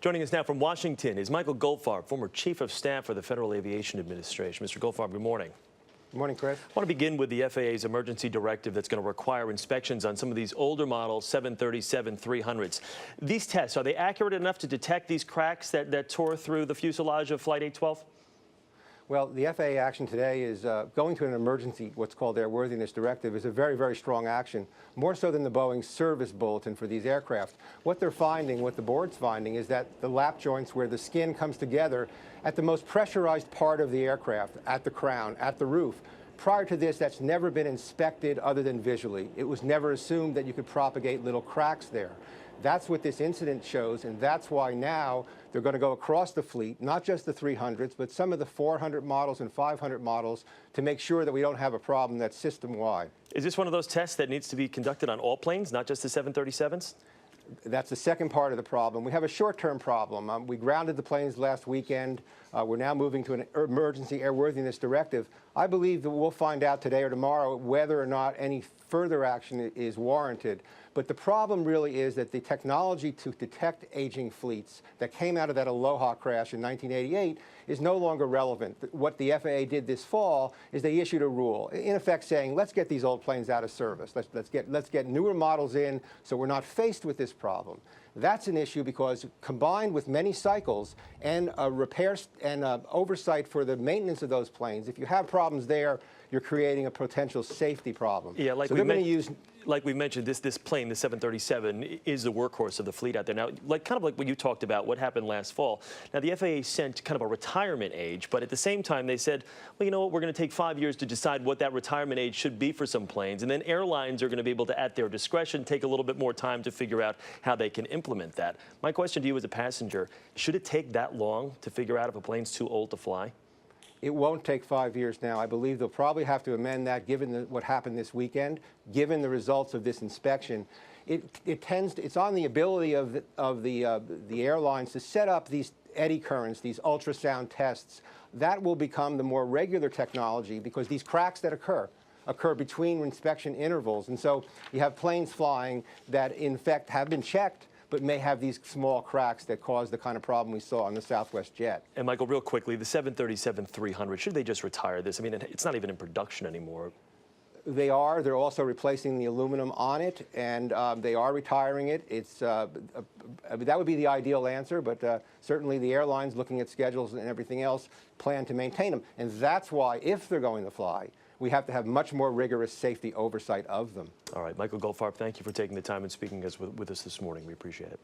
Joining us now from Washington is Michael Goldfarb, former Chief of Staff for the Federal Aviation Administration. Mr. Goldfarb, good morning. Good morning, Chris. I want to begin with the FAA's emergency directive that's going to require inspections on some of these older model 737-300s. These tests, are they accurate enough to detect these cracks that tore through the fuselage of Flight 812? Well, the FAA action today is going to an emergency, what's called airworthiness directive, is a very, very strong action, more so than the Boeing service bulletin for these aircraft. What they're finding, what the board's finding, is that the lap joints where the skin comes together at the most pressurized part of the aircraft, at the crown, at the roof. Prior to this, that's never been inspected other than visually. It was never assumed that you could propagate little cracks there. That's what this incident shows, and that's why now they're going to go across the fleet, not just the 300s, but some of the 400 models and 500 models to make sure that we don't have a problem that's system-wide. Is this one of those tests that needs to be conducted on all planes, not just the 737s? That's the second part of the problem. We have a short-term problem. We grounded the planes last weekend. We're now moving to an emergency airworthiness directive. I believe that we'll find out today or tomorrow whether or not any further action is warranted. But the problem really is that the technology to detect aging fleets that came out of that Aloha crash in 1988 is no longer relevant. What the FAA did this fall is they issued a rule, in effect saying, let's get these old planes out of service. Let's get newer models in so we're not faced with this problem. That's an issue because combined with many cycles and repairs and oversight for the maintenance of those planes, if you have problems there, you're creating a potential safety problem. Yeah, like so they're going to use. Like we mentioned, this plane, the 737, is the workhorse of the fleet out there. Now, kind of like what you talked about, what happened last fall. Now, the FAA sent kind of a retirement age, but at the same time, they said, well, you know what, we're going to take 5 years to decide what that retirement age should be for some planes. And then airlines are going to be able to, at their discretion, take a little bit more time to figure out how they can implement that. My question to you as a passenger, should it take that long to figure out if a plane's too old to fly? It won't take 5 years now. I believe they'll probably have to amend that given what happened this weekend, given the results of this inspection. It's on the ability of the airlines to set up these eddy currents, these ultrasound tests. That will become the more regular technology because these cracks that occur between inspection intervals. And so you have planes flying that in fact have been checked but may have these small cracks that cause the kind of problem we saw on the Southwest jet. And Michael, real quickly, the 737-300, should they just retire this? I mean, it's not even in production anymore. They are. They're also replacing the aluminum on it, and they are retiring it. That would be the ideal answer, but certainly the airlines, looking at schedules and everything else, plan to maintain them. And that's why, if they're going to fly, we have to have much more rigorous safety oversight of them. All right, Michael Goldfarb, thank you for taking the time and speaking with us this morning. We appreciate it.